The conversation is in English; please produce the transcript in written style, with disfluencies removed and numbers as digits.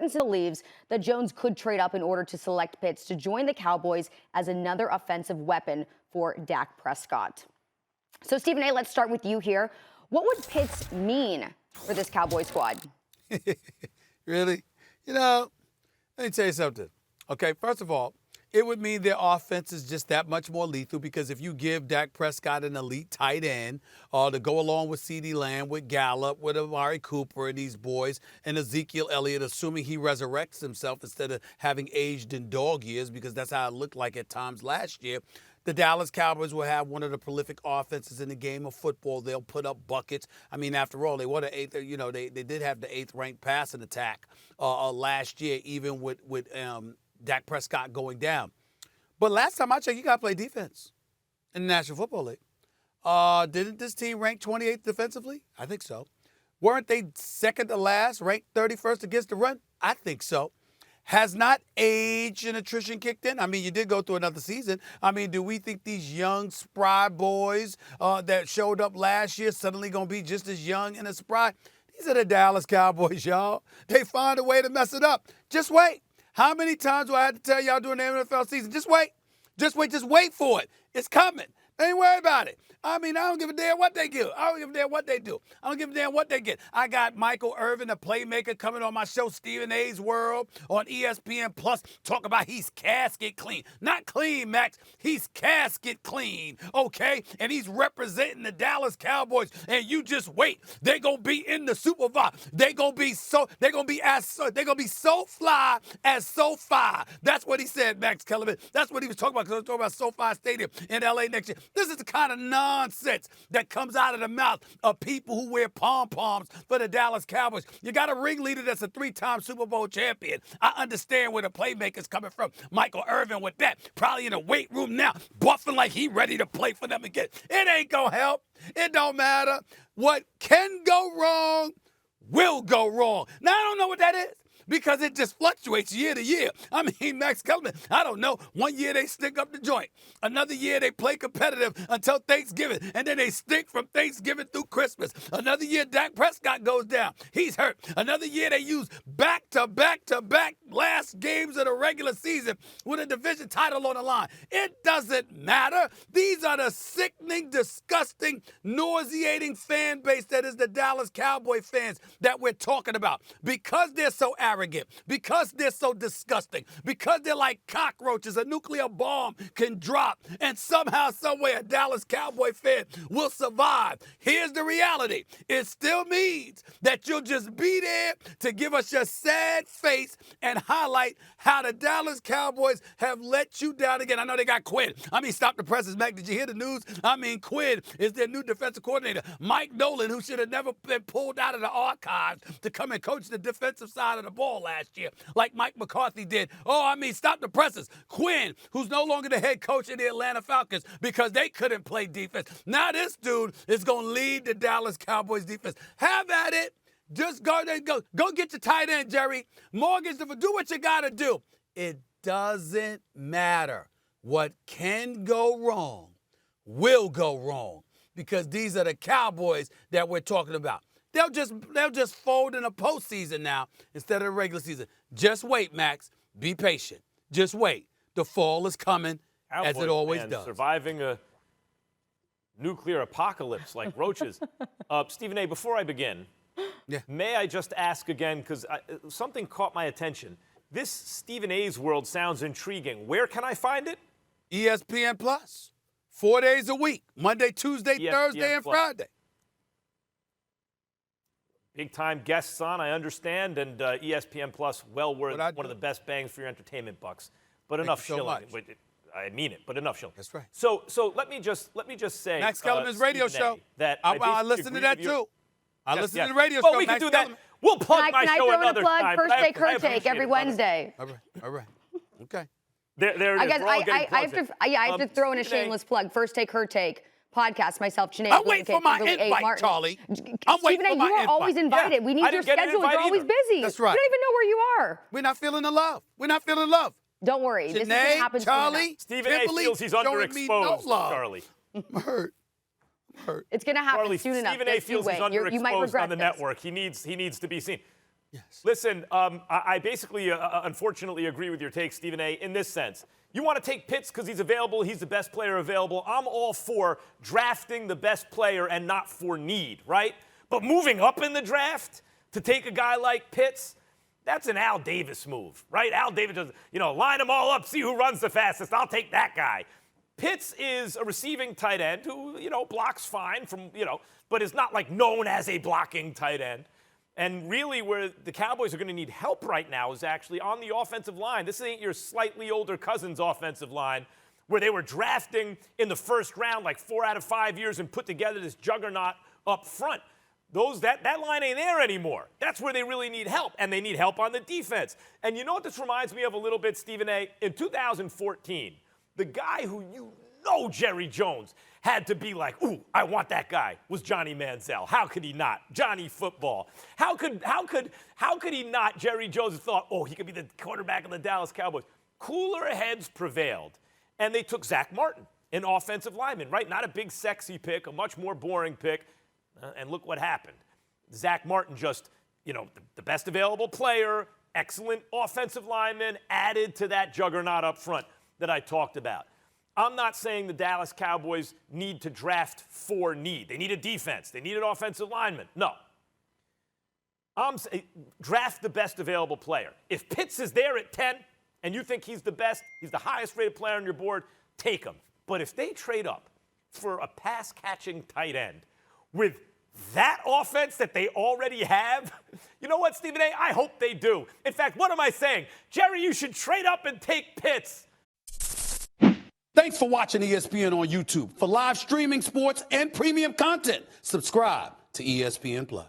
Mortensen believes that Jones could trade up in order to select Pitts to join the Cowboys as another offensive weapon for Dak Prescott. So, Stephen A., let's start with you here. What would Pitts mean for this Cowboy squad? Really? Let me tell you something. Okay, first of all, it would mean their offense is just that much more lethal because if you give Dak Prescott an elite tight end to go along with CeeDee Lamb, with Gallup, with Amari Cooper and these boys, and Ezekiel Elliott, assuming he resurrects himself instead of having aged in dog years, because that's how it looked like at times last year, the Dallas Cowboys will have one of the prolific offenses in the game of football. They'll put up buckets. I mean, after all, they were the eighth. They did have the 8th ranked passing attack last year, even with Dak Prescott going down. But last time I checked, you got to play defense in the National Football League. Didn't this team rank 28th defensively? I think so. Weren't they second to last, ranked 31st against the run? I think so. Has not age and attrition kicked in? I mean, you did go through another season. I mean, do we think these young, spry boys that showed up last year suddenly going to be just as young and as spry? These are the Dallas Cowboys, y'all. They find a way to mess it up. Just wait. How many times do I have to tell y'all during the NFL season? Just wait. Just wait. Just wait for it. It's coming. Ain't worried about it. I mean, I don't give a damn what they give. I don't give a damn what they do. I don't give a damn what they get. I got Michael Irvin, the playmaker, coming on my show, Stephen A's World, on ESPN Plus, talk about he's casket clean. Not clean, Max. He's casket clean, okay? And he's representing the Dallas Cowboys. And you just wait. They're gonna be in the Super Bowl. They're gonna be so fly as SoFi. That's what he said, Max Kellerman. That's what he was talking about, because I was talking about SoFi Stadium in LA next year. This is the kind of nonsense that comes out of the mouth of people who wear pom-poms for the Dallas Cowboys. You got a ringleader that's a 3-time Super Bowl champion. I understand where the playmaker's coming from. Michael Irvin with that, probably in the weight room now, buffing like he ready to play for them again. It ain't gonna help. It don't matter. What can go wrong will go wrong. Now, I don't know what that is, because it just fluctuates year to year. I mean, Max Kellerman, I don't know. One year they stick up the joint. Another year they play competitive until Thanksgiving, and then they stink from Thanksgiving through Christmas. Another year Dak Prescott goes down. He's hurt. Another year they use back-to-back-to-back last games of the regular season with a division title on the line. It doesn't matter. These are the sickening, disgusting, nauseating fan base that is the Dallas Cowboy fans that we're talking about. Because they're so arrogant, because they're so disgusting, because they're like cockroaches, a nuclear bomb can drop, and somehow, someway, a Dallas Cowboy fan will survive. Here's the reality. It still means that you'll just be there to give us your sad face and highlight how the Dallas Cowboys have let you down again. I know they got Quinn. Stop the presses, Mac. Did you hear the news? Quinn is their new defensive coordinator. Mike Nolan, who should have never been pulled out of the archives to come and coach the defensive side of the ball last year, like Mike McCarthy did. Stop the presses. Quinn, who's no longer the head coach of the Atlanta Falcons because they couldn't play defense. Now this dude is going to lead the Dallas Cowboys defense. Have at it. Just go get your tight end, Jerry. Mortgage, do what you got to do. It doesn't matter. What can go wrong will go wrong, because these are the Cowboys that we're talking about. They'll just fold in a postseason now instead of the regular season. Just wait, Max. Be patient. Just wait. The fall is coming, as it always does. Surviving a nuclear apocalypse like roaches. Stephen A., before I begin, may I just ask again, because something caught my attention. This Stephen A's World sounds intriguing. Where can I find it? ESPN Plus. 4 days a week. Monday, Tuesday, Thursday, and Friday. Big-time guests on, I understand, and ESPN Plus, well worth one of the best bangs for your entertainment bucks. But enough shilling. I mean it, but enough shilling. That's right. So let me just say, Max Kellerman's radio show. That I listen to that too. I listen to the radio show. Well, we can do that. We'll plug my show another time. Can I throw in a plug? First Take, Her Take every Wednesday. All right. Okay. There it is. I have to throw in a shameless plug. First Take, Her Take. Podcast, myself, Janae. I'm waiting for my invite, Charlie. I'm waiting for my invite. You are always invited. Yeah. We need your schedule. You're always busy. That's right. We don't even know where you are. We're not feeling the love. We're not feeling love. Don't worry. Janae, this is going to happen Charlie, Stephen A. feels he's underexposed, Charlie. I'm hurt. It's going to happen soon enough. Stephen A. feels he's underexposed on the network. He needs to be seen. Yes. Listen, I basically, unfortunately, agree with your take, Stephen A., in this sense. You want to take Pitts because he's available, he's the best player available. I'm all for drafting the best player and not for need, right? But moving up in the draft to take a guy like Pitts, that's an Al Davis move, right? Al Davis does, line them all up, see who runs the fastest. I'll take that guy. Pitts is a receiving tight end who, blocks fine but is not like known as a blocking tight end. And really where the Cowboys are going to need help right now is actually on the offensive line. This ain't your slightly older cousin's offensive line where they were drafting in the first round like 4 out of 5 years and put together this juggernaut up front. That line ain't there anymore. That's where they really need help, and they need help on the defense. And you know what this reminds me of a little bit, Stephen A.? In 2014, the guy who Jerry Jones had to be like, ooh, I want that guy, was Johnny Manziel. How could he not? Johnny Football. How could he not? Jerry Jones thought, oh, he could be the quarterback of the Dallas Cowboys. Cooler heads prevailed, and they took Zach Martin, an offensive lineman, right? Not a big sexy pick, a much more boring pick. And look what happened. Zach Martin just, the best available player, excellent offensive lineman, added to that juggernaut up front that I talked about. I'm not saying the Dallas Cowboys need to draft for need. They need a defense. They need an offensive lineman. No. I'm saying draft the best available player. If Pitts is there at 10 and you think he's the best, he's the highest rated player on your board, take him. But if they trade up for a pass-catching tight end with that offense that they already have, you know what, Stephen A.? I hope they do. In fact, what am I saying? Jerry, you should trade up and take Pitts. Thanks for watching ESPN on YouTube. For live streaming sports and premium content, subscribe to ESPN+.